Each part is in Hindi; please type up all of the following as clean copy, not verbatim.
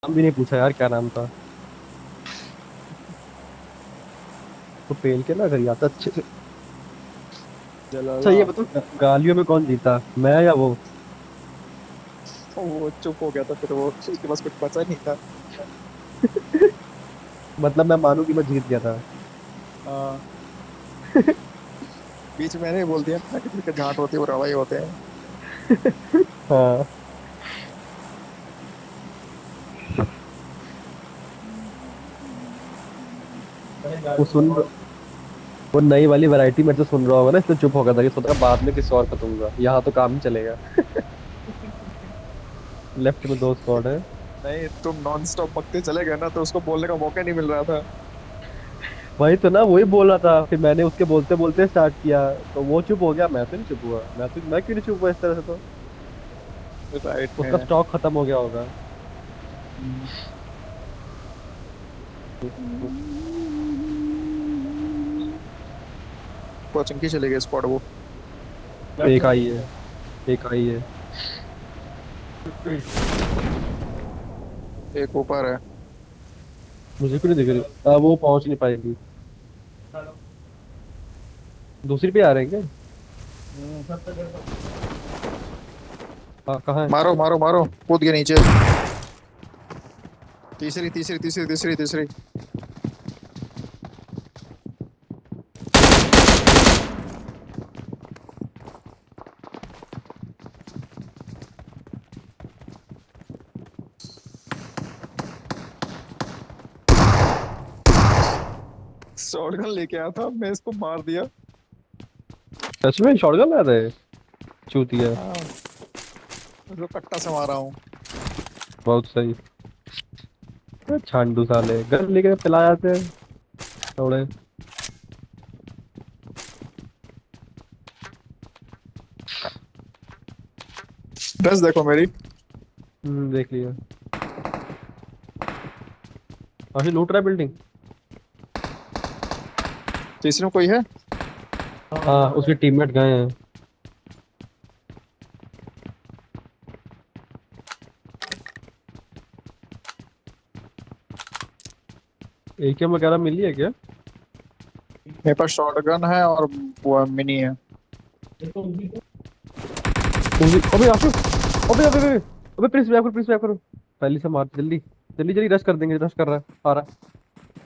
नाम भी नहीं पूछा यार, क्या नाम था। तो पेल के ना घर ही आता अच्छे से। अच्छा जलाला। ये बताओ, गालियों में कौन जीता, मैं या वो? वो चुप हो गया था, फिर वो उसके पास कुछ बचा नहीं था। मतलब मैं मानूं कि मैं जीत गया था। हाँ। बीच में मैंने ही बोल दिया ना कि जिनके झाट होती है वो रवाई होते हैं। हाँ। वो सुन, वो नई वाली वैरायटी मेरे से सुन रहा होगा ना, इसलिए चुप होगा था कि सोचा बाद में किसी और को दूंगा, यहाँ तो काम ही चलेगा। लेफ्ट में दो स्क्वाड है। नहीं, तुम नॉन स्टॉप बकते चले गए ना, तो उसको बोलने का मौका नहीं मिल रहा था। वही तो ना, वही बोल रहा था, फिर मैंने उसके बोलते बोलते स्टार्ट किया। तो वो चुप हो गया, मैं तो नहीं चुप हुआ, मैं क्यों नहीं चुप हुआ इस तरह से तो। राइट उसका में। स्टॉक खत्म हो गया होगा। कोचिंग की चले गए स्क्वाड वो। एक आई है, एक आई है। एक ऊपर है। मुझे क्यों नहीं दिख रही, वो पहुंच नहीं पाएगी। दूसरी पे आ रहे हैं क्या? हाँ कहाँ है? मारो मारो मारो, कूद के नीचे। तीसरी तीसरी तीसरी तीसरी तीसरी। शॉटगन लेके आया था, मैं इसको मार दिया। सच में शॉटगन ला रहे? चूतिया। हाँ, उसको कट्टा से मारा हूँ। बहुत सही। छांडू साले गन लेके पिला जाते हैं थोड़े। ड्रेस देखो मेरी। देख लिया। काफी लूट रहा है बिल्डिंग। तीसरे में कोई है। हाँ उसके टीममेट गए हैं। एकेएम वगैरह मिली है क्या? मेरे पास शॉटगन है और वो मिनी है। अबे आशु, अबे अबे अबे अबे प्लीज रैप करो, प्लीज रैप करो। पहले से मार जल्दी, जल्दी जल्दी रश कर देंगे, रश कर रहा है, आ रहा है।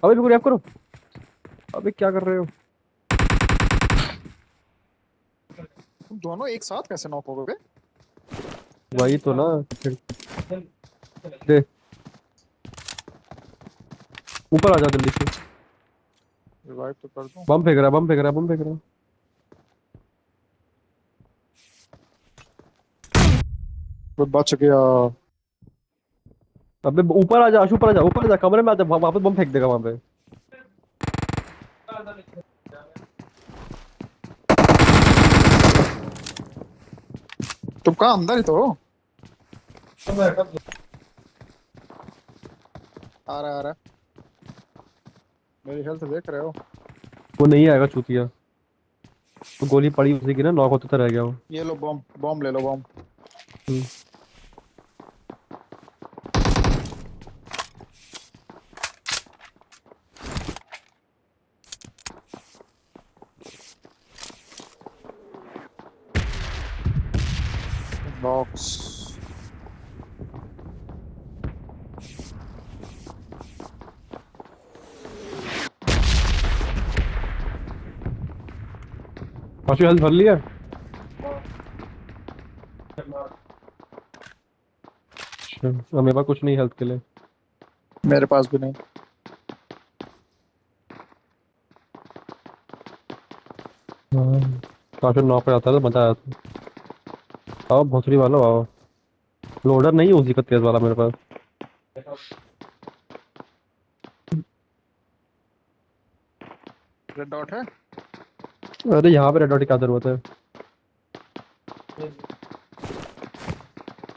अबे रुको, रैप करो। अबे क्या कर रहे हो? तुम दोनों एक साथ कैसे नॉक हो गए। वही तो ना। फिर दे, ऊपर आ जा जल्दी से। रिवाइव तो कर दूं। बम फेंक रहा है, बम फेंक रहा है, बम फेंक रहा है। वो बच गया। अबे ऊपर आ जा आशु, ऊपर आ जा, ऊपर आ जा, कमरे में आ जा, वापस बम फेंक देगा वहां पे। तुम कहाँ, अंदर ही तो हो। आ रहा है आ रहा है। मेरी हेल्थ देख रहे हो। वो नहीं आएगा चूतिया। तो गोली पड़ी उसी की ना, नॉक होता तो रह गया वो। ये लो बम, बम ले लो बम। हम्म। बॉक्स। आशु हेल्थ भर लिया? अच्छा अब मेरे पास कुछ नहीं हेल्थ के लिए। मेरे पास भी नहीं। हाँ आशु नॉक पे आता है तो मजा आया था। आओ भोसड़ी वाला आओ। लोडर नहीं है उसी का तेज वाला मेरे पास। रेड डॉट है। अरे यहाँ पे रेड डॉट की क्या जरूरत है?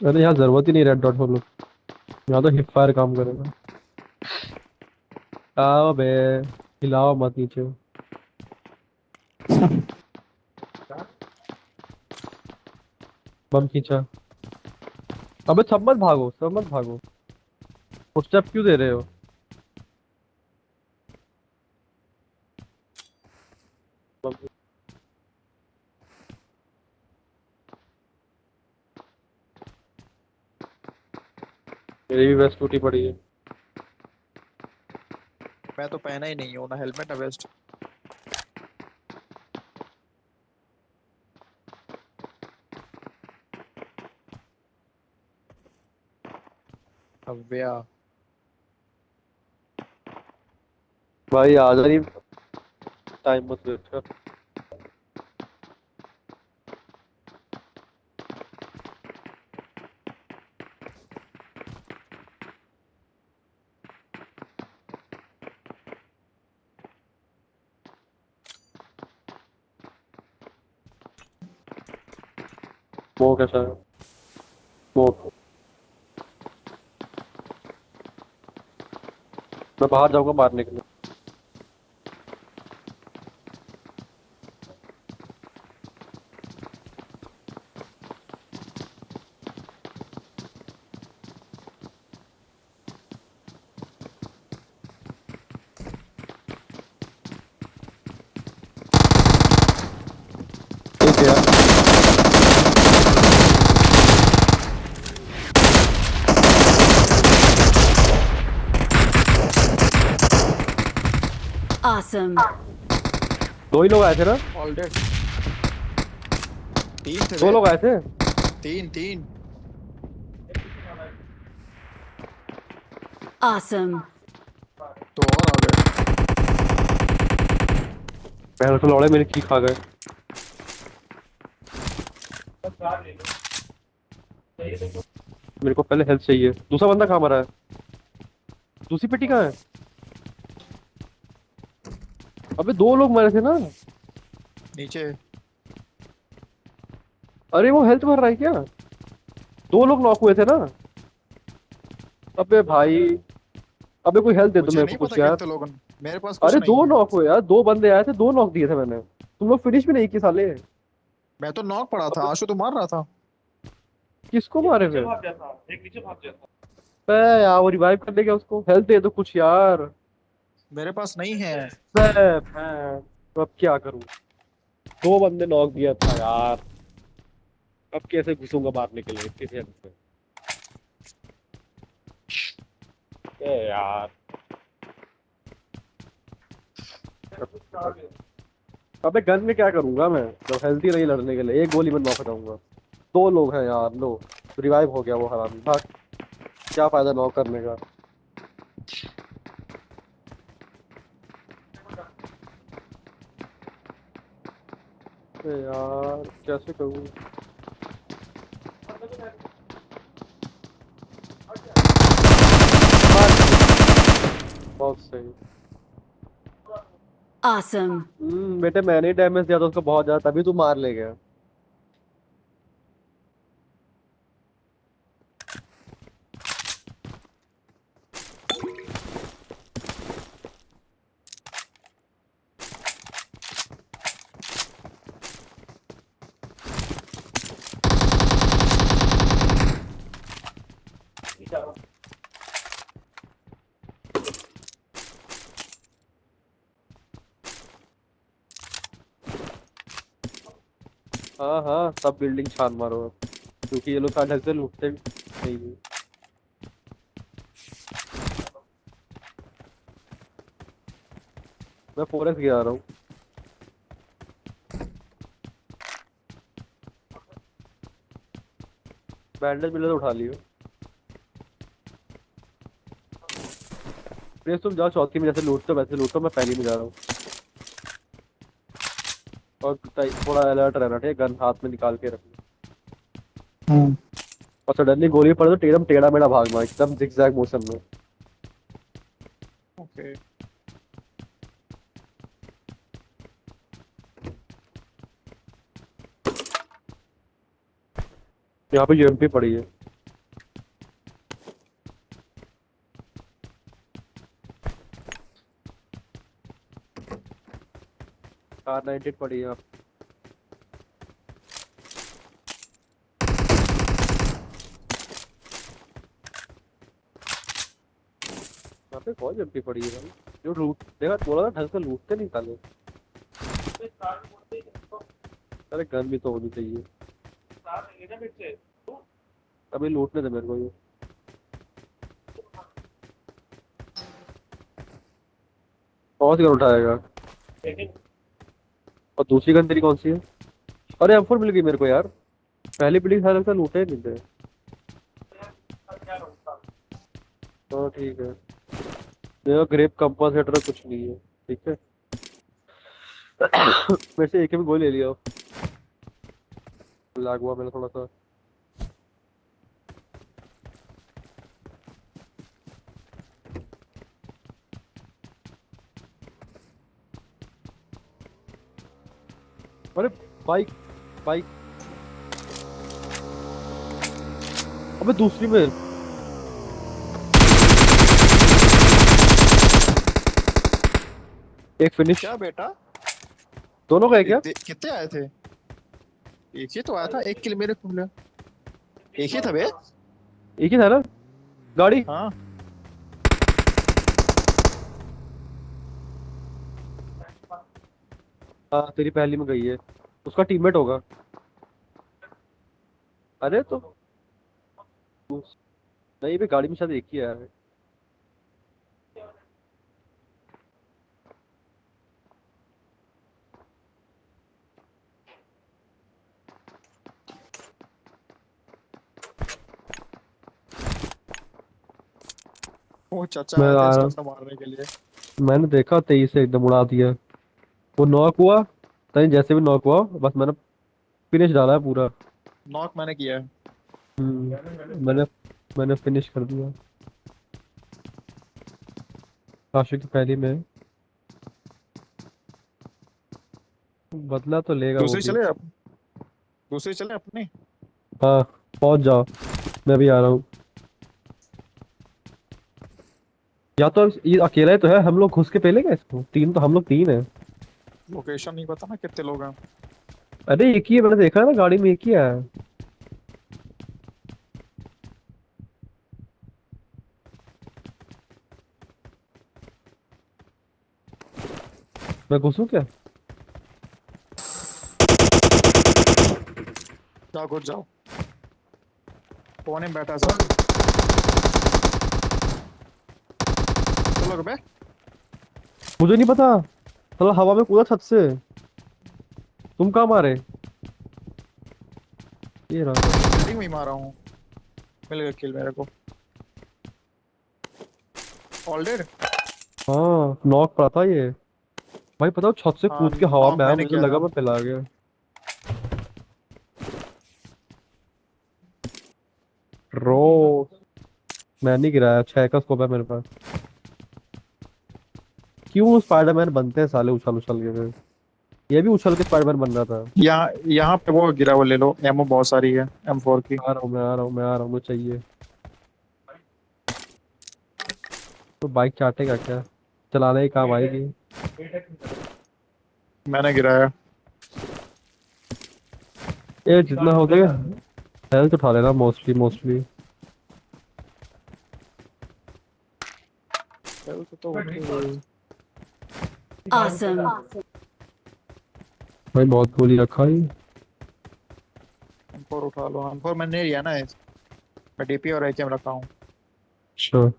अरे यहाँ जरूरत ही नहीं रेड डॉट, हम लोग यहाँ तो हिप फायर काम करेगा। आओ बे, हिलाओ मत नीचे। बम खींचा। अबे सब मत भागो, सब मत भागो। फुटस्टेप क्यों दे रहे हो? मेरी भी वेस्ट टूटी पड़ी है। मैं तो पहना ही नहीं हूँ, ना हेलमेट ना वेस्ट। अव्या। भाई आ जा, नहीं टाइम मत वेस्ट कर। वो कैसा है? वो मैं बाहर जाऊंगा मारने के लिए। ठीक है यार। Awesome. दो ही लोग आए थे ना? All dead. तीन थे दो बे। लोग आए थे। तीन तीन। Awesome. तो और आ गए। पहले तो लौड़े मेरी की खा गए। मेरे को पहले हेल्थ चाहिए। दूसरा बंदा कहाँ मरा है? दूसरी पेटी कहाँ है? अबे दो लोग मरे थे ना। नीचे। अरे वो हेल्थ भर रहा है क्या? दो लोग नॉक हुए थे ना। अबे भाई। अबे कोई हेल्थ दे दो मुझे मेरे नहीं को पता कुछ यार। कितने लोग। मेरे पास कुछ अरे नहीं दो है। नॉक हुए यार, दो बंदे आए थे, दो नॉक दिए थे मैंने। तुम लोग फिनिश भी नहीं किए साले। मैं तो नॉक पड़ा था, अबे आशु तो मार रहा था। किसको मारे थे? बे यार वो रिवाइव कर देगा उसको, हेल्थ दे दो कुछ यार। मेरे पास नहीं है। बे मैं तो अब क्या करूं? दो बंदे नॉक दिया था यार। अब कैसे घुसूंगा मारने के लिए किसी हेल्थ से? बे यार। अबे गन में क्या करूंगा मैं जब हेल्थी नहीं लड़ने के लिए? एक गोली में नॉक हो जाऊंगा। दो लोग हैं यार, लो। रिवाइव हो गया वो हरामी, भाग। क्या फायदा नॉक करने का? अरे यार कैसे करूँ? मार दिया। बहुत सही। Awesome. बेटे मैंने ही डैमेज दिया था उसको बहुत ज्यादा, तभी तू मार ले गया। हाँ हाँ, सब बिल्डिंग छान मारो अब, क्योंकि ये लोग शायद ढंग से लूटते नहीं है। मैं फॉरेस्ट गिरा रहा हूँ। बैंडेज मिले तो उठा लियो। प्लीज तुम जाओ चौकी में, जैसे लूटते हो वैसे लूटो, मैं पहली में जा रहा हूँ। और थोड़ा अलर्ट रहना, ठीक है? गन हाथ में निकाल के रखना। हम्म। और सडनली गोली पड़े तो एकदम टेढ़ा मेढ़ा भागना, एकदम जिगजैग मोशन में। ओके। यहाँ पे यूएमपी पड़ी है। कार 98 पड़ी है यहाँ पे। यहाँ पे बहुत जल्दी पड़ी है भाई। जो लूट देखा, बोला था ढंग से लूटते नहीं साले। अरे गन भी तो होनी चाहिए। अभी लूटने दे मेरे को ये। कौन सी गन उठाएगा? और दूसरी गन तेरी कौन सी है? अरे M4 मिल गई मेरे को यार। पहली बिल्डिंग सारे से लूटे नहीं थे। तो ठीक है। मेरा ग्रेप कंपास हेटर कुछ नहीं है। ठीक है। मेरे से एक भी गोली ले लिया। लैग हुआ मैंने थोड़ा सा। अरे बाइक, बाइक। अबे दूसरी में। एक फिनिश। क्या बेटा? दोनों का है क्या? कितने आए थे? एक ही तो आया था, एक किल मेरे को मिला। एक ही था बे। एक ही था ना? गाड़ी। हाँ। हाँ तेरी पहली में गई है। उसका टीममेट होगा। अरे तो नहीं भी, गाड़ी में शायद एक ही आया है। वो चाचा मैं आए थे आ रहा इसको हूँ। अपना मारने के लिए। मैंने देखा 23 से एकदम उड़ा दिया। वो नॉक हुआ। तभी जैसे भी नॉक हुआ, बस मैंने फिनिश डाला है पूरा। नॉक मैंने किया है। मैंने मैंने फिनिश कर दिया। आशिक की पहली में। बदला तो लेगा वो दूसरी भी। चले आप। दूसरी चले अपनी। हाँ पहुंच जाओ। मैं भी आ रहा हूँ। या तो ये अकेला ही तो है, हम लोग घुस के पहले क्या इसको? तीन तो हम लोग तीन है। लोकेशन नहीं पता ना कितने लोग हैं। अरे एक ही है, मैंने देखा है ना, गाड़ी में एक ही है। मैं घुसूं क्या? जाओ घुस जाओ। कोने में बैठा है सब। चलो बे। मुझे नहीं पता। साला हवा में कूदा छत से। तुम कहाँ मारे? ये रहा। बिल्डिंग में ही मारा हूँ। मिल गया किल मेरे को। All dead. हाँ नॉक पड़ा था ये। भाई पता, छत से हाँ कूद के हवा नॉक में आया, मैंने मुझे किया लगा था। मैं पिला गया। रो। मैं नहीं गिराया, 6 का स्कोप है मेरे पास। क्यों स्पाइडरमैन बनते हैं साले उछल उछल के फिर? ये भी उछल के स्पाइडरमैन बन रहा था। यहाँ यहाँ पे वो गिरा, वो ले लो, एमओ बहुत सारी है M4 की। आ रहा हूँ, मैं आ रहा हूँ, मैं आ रहा हूँ, मुझे चाहिए। तो बाइक चाटेगा क्या? चलाने ही काम आएगी। मैंने गिराया। ये जितना हो गया हेल्थ उठा लेना, मोस्टली मोस्टली। तो उठी हुई। Awesome. भाई बहुत गोली रखा है। M4 उठा लो। M4 मैंने नहीं लिया ना मैं डीपी और AKM रखा हूँ। श्योर।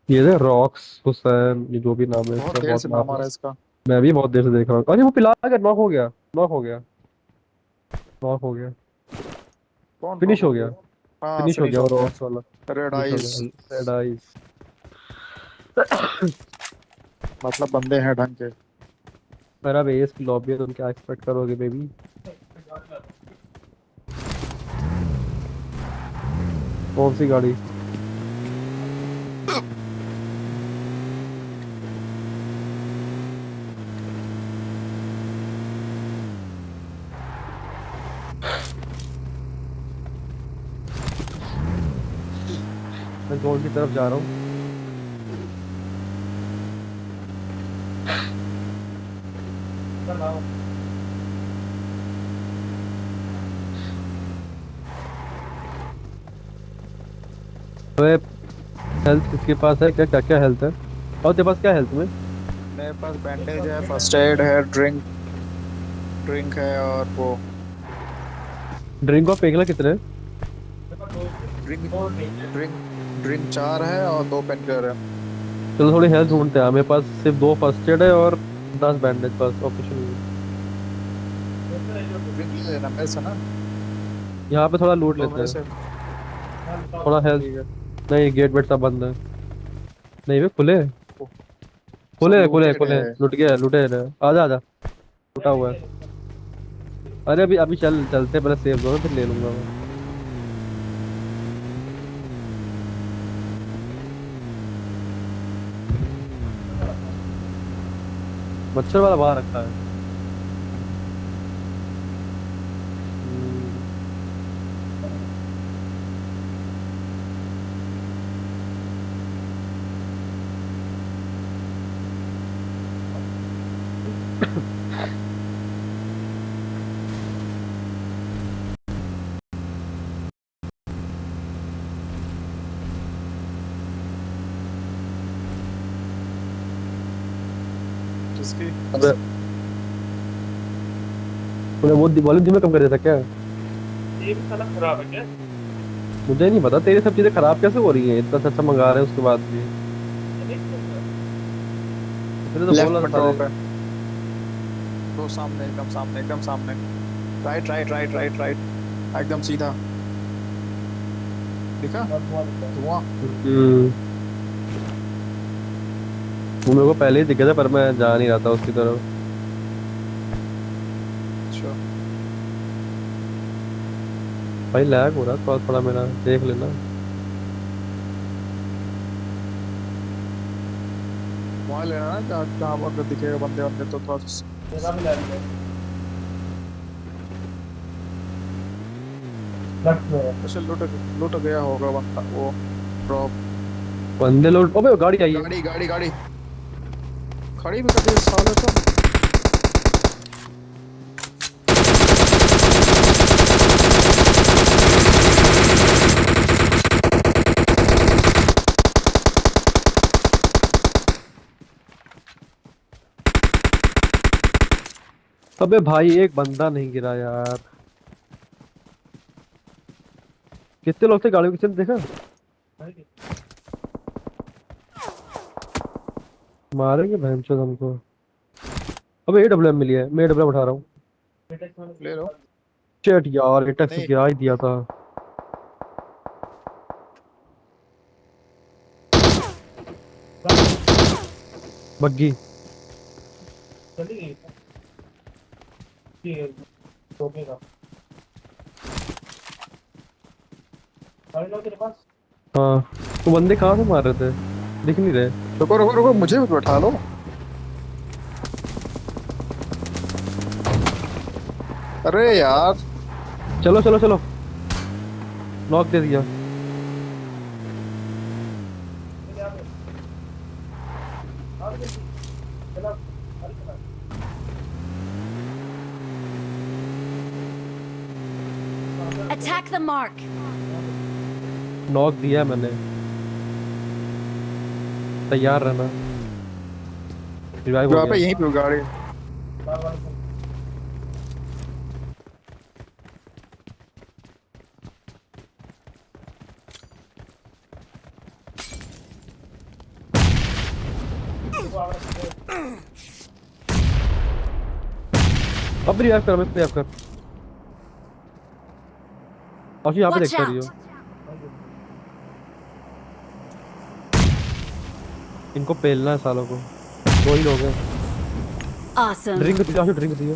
ये है रॉक्स हुसैन, ये जो भी नाम है बहुत इसका, देर बहुत से नाम नाम आ है। रहा है इसका। मैं भी बहुत देर से देख रहा हूँ। अरे वो पिला गया, नॉक हो गया। नॉक हो गया। नॉक हो गया। कौन नॉक फिनिश हो हो गया। गया? हाँ फिनिश हो फिनिश गया वो हो गया। रॉक्स वाला। रेड फिनिश हो आइज। गया, रेड आइज। मतलब बंदे हैं ढंग के। मेरा बेस की लॉबी है, तुम क्या एक्सपेक्ट करोगे बेबी? कौन सी गाड़ी? मैं जोन की तरफ जा रहा हूँ। अबे हेल्थ किसके पास है? क्या क्या क्या हेल्थ है? और तेरे पास क्या हेल्थ में? मेरे पास बैंडेज है, फर्स्ट एड है, ड्रिंक ड्रिंक है, और वो ड्रिंक ऑफ फेंकना कितने हैं? ड्रिंक ड्रिंक ड्रिंक 4 है और 2 पेन किलर है। चलो थोड़ी हेल्थ ढूंढते हैं। मेरे पास सिर्फ 2 फर्स्ट एड है और 10 बैंडेज बस ऑपरेशन। ड्रिंक ले लेना मेरे से ना, यहाँ पे थोड़ा लूट 2 लेते मेरे हैं। से। थोड़ा हेल्थ। ठीक है। नहीं, गेट वेट सब बंद है। नहीं वे खुले हैं। ओ, सब खुले हैं, खुले हैं, लूटेड खुले हैं। है। लुट गया, लुटे हैं। आजा आजा। लुटा हुआ है। अरे अभी अभी चलते पहले सेव जोन फिर ले लूंगा मैं। मच्छर वाला बाहर रखा है। हम्म, जिसकी अबे तूने वो वॉल्यूम धीमे कम कर दिया था क्या? ये भी साला खराब है क्या? मुझे नहीं पता तेरी सब चीजें खराब कैसे हो रही हैं, इतना अच्छा मंगा रहे हैं उसके बाद भी। ये नहीं चलता। तूने तो लेफ्ट बोला था में सारे। ड्रॉप है। तो सामने, एकदम सामने, एकदम सामने। Right right right right right, एकदम सीधा। दिखा धुआं। हम्म। वो मेरे को पहले ही दिख गया था पर मैं जा नहीं रहा था उसकी तरफ। अच्छा, भाई लैग हो रहा है थोड़ा थोड़ा, मेरा देख लेना। वहाँ लेना ना, जहाँ जहाँ अगर दिखेगा बंदे बंदे तो थोड़ा सा। मेरा भी लैब है। लेफ्ट में है। ऐसे लुट लुट गया होगा बंदा वो, ड्रॉप। बंदे लोग, अबे गाड़ी आई है। गाड़ी गाड़ी गाड़ी खड़ी भी कर दी साले को। अबे भाई एक बंदा नहीं गिरा यार। कितने लोग थे गाड़ी के पीछे देखा? मारेंगे भैंचोद हमको। अबे AWM मिली है, मैं AWM उठा रहा हूँ। ले लो। शेट यार, एटैक्स नहीं, गिरा ही दिया था। बग्गी। चली गई। ठीक है, रोकेगा। गाड़ी लो तेरे पास। हाँ। तो बंदे कहाँ से मार रहे थे? दिख नहीं रहे। रुको रुको रुको, मुझे भी बैठा लो। अरे यार, चलो चलो चलो। नॉक दे दिया। मेरे आगे। आगे देखिए। चला। अरे चला। Attack the mark. नॉक दिया है मैंने। तैयार रहना। रिवाइव हो यहाँ पे गया। यहीं पे गाड़ी। बार बार से। देखो आगे से। अब रिवाइव कर, मैं रिवाइव कर। और यहाँ पे Watch देखता रही हो। out. इनको पेलना है सालों को। 2 ही लोग हैं। Awesome. ड्रिंक दियो, आशु ड्रिंक दियो।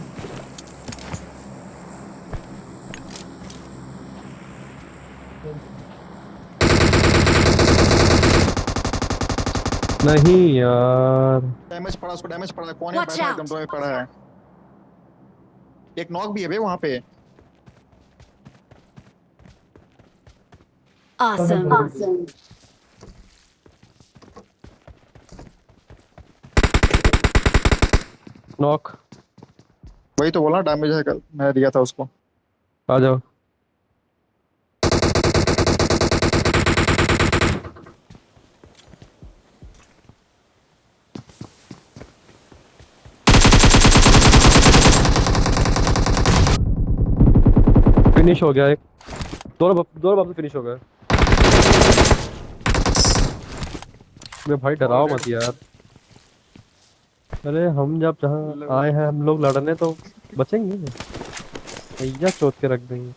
नहीं यार। डैमेज पड़ा, उसको डैमेज पड़ा है, कोने में Watch बैठा है, एकदम out. ड्रॉप में पड़ा है। एक नॉक भी है बे वहाँ पे। Awesome. नॉक। वही तो बोला, डैमेज है, कल मैं दिया था उसको। आ जाओ। फिनिश हो गया एक। दोनों बम फिनिश हो गए। मैं भाई डराओ मत यार। अरे हम जब जहाँ आए हैं हम लोग लड़ने तो बचेंगे। भैया चोट के रख देंगे।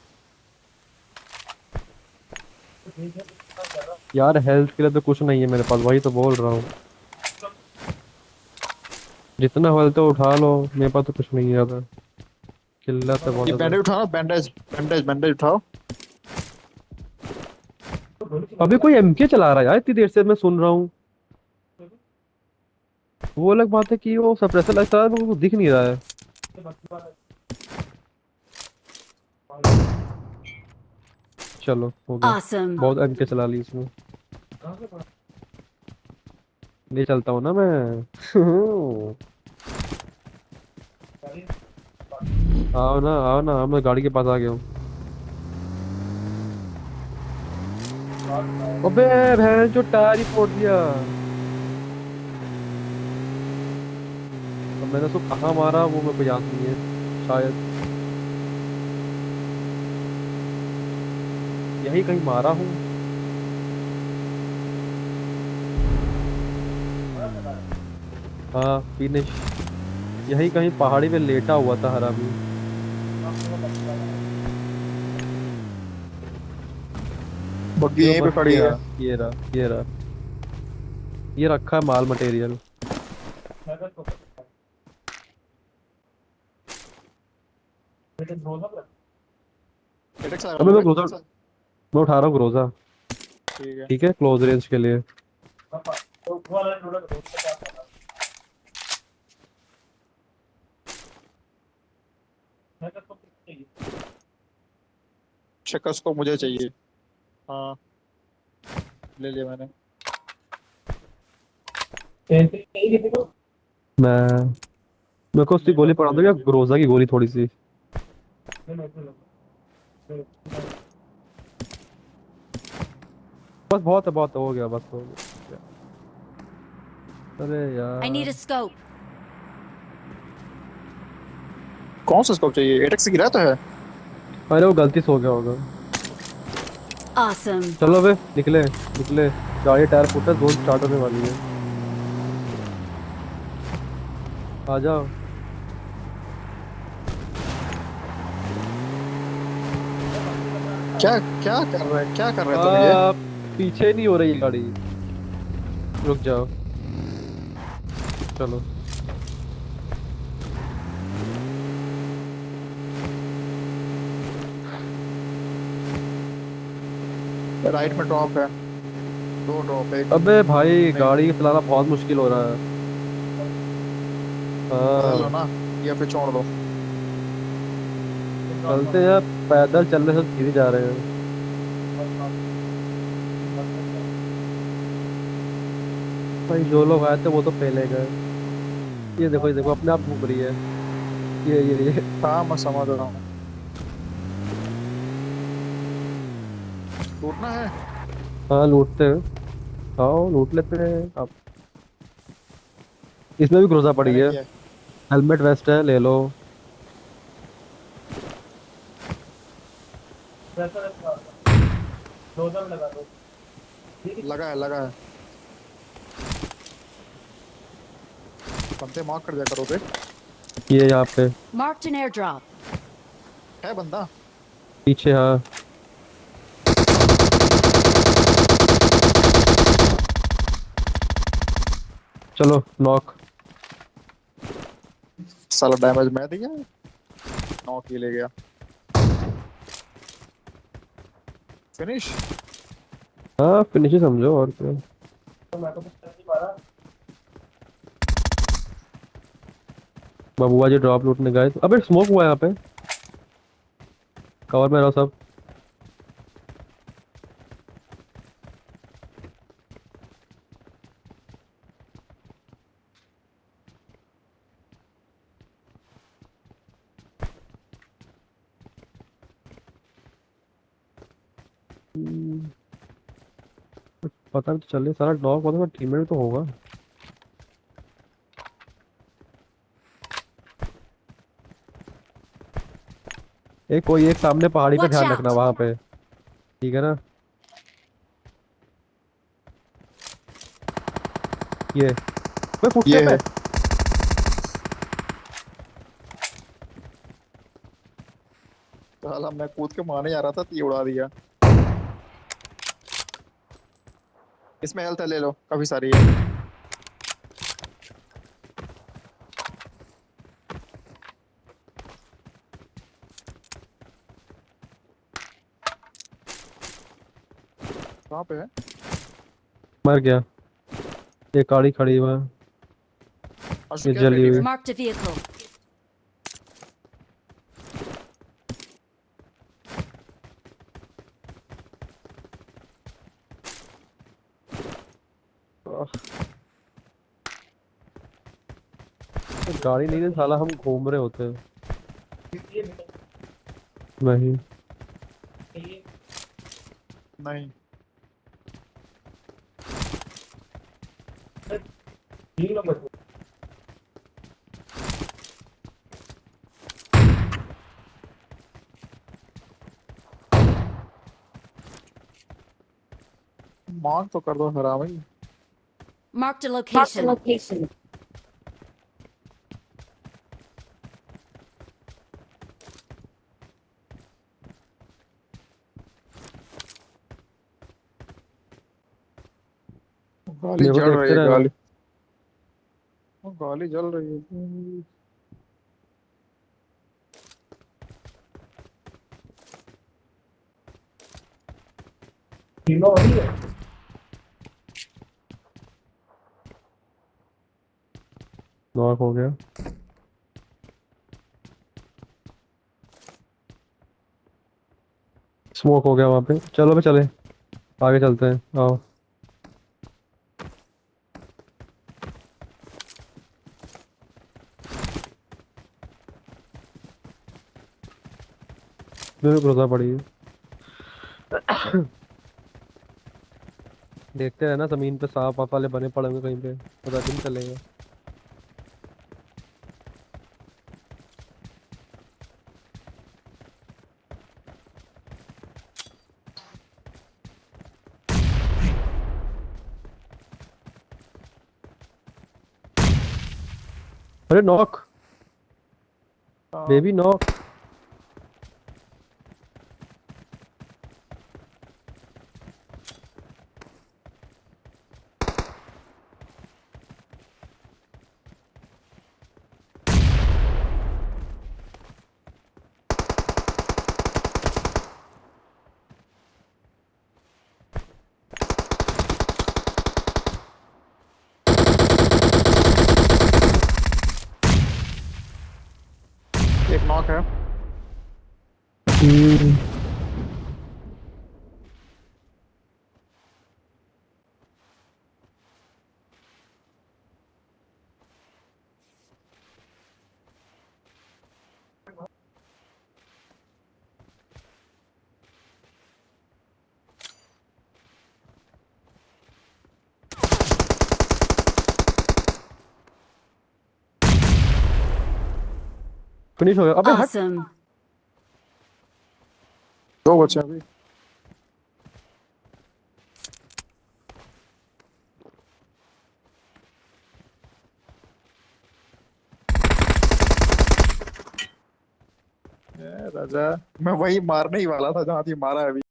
ठीक है कितना ज्यादा यार हेल्थ के लिए तो कुछ नहीं है मेरे पास, वही तो बोल रहा हूँ। जितना हेल्थ है उठा लो, मेरे पास तो कुछ नहीं है ज्यादा। किल्लत है बहुत ये ज्यादा। बैंडेज उठाओ, बैंडेज बैंडेज बैंडेज उठाओ। अभी कोई एमके चला रहा है यार, इतनी देर से मैं सुन रहा हूँ। वो अलग बात है कि वो सप्रेसर लगता है, वो दिख नहीं रहा है। चलो हो गया। Awesome. बहुत एमके चला ली इसमें। ले चलता हूँ ना मैं। आओ ना आओ ना, हम गाड़ी के पास आ गए हूँ। अबे भैंस जो टायर ही फोड़ दिया। अब मैंने उसको कहाँ मारा वो मेरे को याद नहीं है। शायद यही कहीं मारा हूँ। हाँ फिनिश। यही कहीं पहाड़ी पे लेटा हुआ था हरामी। बग्गी जो यहीं पे बस खड़ी ये है। रहा ये रहा ये रहा। ये रखा है माल मटेरियल। एटेक्स आ अबे रहा मैं है। ग्रोजा, मैं उठा रहा हूँ ग्रोजा। ठीक है। ठीक है क्लोज रेंज के लिए। चेकर्स को मुझे चाहिए। हाँ, ले लिया मैंने। मैं मेरे को उसकी गोली पड़ा दो या ग्रोजा की गोली थोड़ी सी। बस बहुत है हो गया, बस हो गया। अरे I need यार। a scope. कौन सा स्कोप चाहिए? एटेक्स से गिरा तो है। अरे वो गलती से हो गया होगा। Awesome. चलो बे निकले निकले। गाड़ी टायर फूटा, जोन स्टार्ट होने वाली है। आ जाओ। क्या क्या कर रहे हैं, क्या कर रहे हैं तुम ये? आ, पीछे नहीं हो रही गाड़ी। रुक जाओ। चलो। राइट में ड्रॉप है, दो ड्रॉप है, एक अबे भाई नहीं। गाड़ी चलाना बहुत मुश्किल हो रहा है। बदल लो हाँ। ना, या फिर छोड़ दो। चलते हैं, पैदल चलने से धीरे जा रहे हैं। भाई जो लोग आए थे वो तो पहले गए। ये देखो अपने आप घूम रही है। ये हाँ मैं समझ रहा हूँ। टूटना है। हाँ लूटते हैं। आओ लूट लेते हैं अब। इसमें भी ग्रोजा पड़ी मैंने है। किया है। हेलमेट वेस्ट है, ले लो। लगा है, लगा है। बंदे मार्क कर दिया करो बे। ये यहाँ पे Marked an airdrop. है बंदा। पीछे, हाँ। चलो नॉक। साला डैमेज मैं दिया, नॉक ही ले गया। फिनिश। हाँ फिनिश ही समझो और क्या। बबुआ जी ड्रॉप लूटने गए, अबे स्मोक हुआ है यहाँ पे। कवर में रहो सब। पता भी तो चले सारा नॉक होता है, टीममेट तो होगा। एक कोई एक सामने पहाड़ी पे Watch ध्यान out! रखना वहां पे, ठीक है ना? ये मैं ये फुटस्टेप है। है। साला मैं कूद के मारने जा रहा था तो ये उड़ा दिया। इसमें हेल्थ ले लो, काफी सारी है। कहाँ पे है? मर गया। ये गाड़ी खड़ी हुआ है, आशु ये क्या जली पेटी हुई। में? Marked a vehicle. गाड़ी नहीं है साला, हम घूम रहे होते हैं। ये नहीं, नहीं। ठीक नंबर। मार्क तो कर दो हरामी। Marked a Marked a location. location. गाली मेरे को जल रही देखते है, रहना। गाली। वो गाली जल रही है। तीनों वही है। नॉक हो गया। स्मोक हो गया वहां पे, चलो पे चले, आगे चलते हैं, आओ। मेरे को भरोसा पड़ी है। देखते रहना, जमीन पे सांप वाप वाले बने पड़े होंगे कहीं पे, पता दिन चलेगा। अरे नॉक, बेबी नॉक। एक नॉक है। फिनिश हो गया, अबे हट। Awesome. दो बचे अभी। राजा, मैं वही मारने ही वाला था जहां थी मारा है अभी।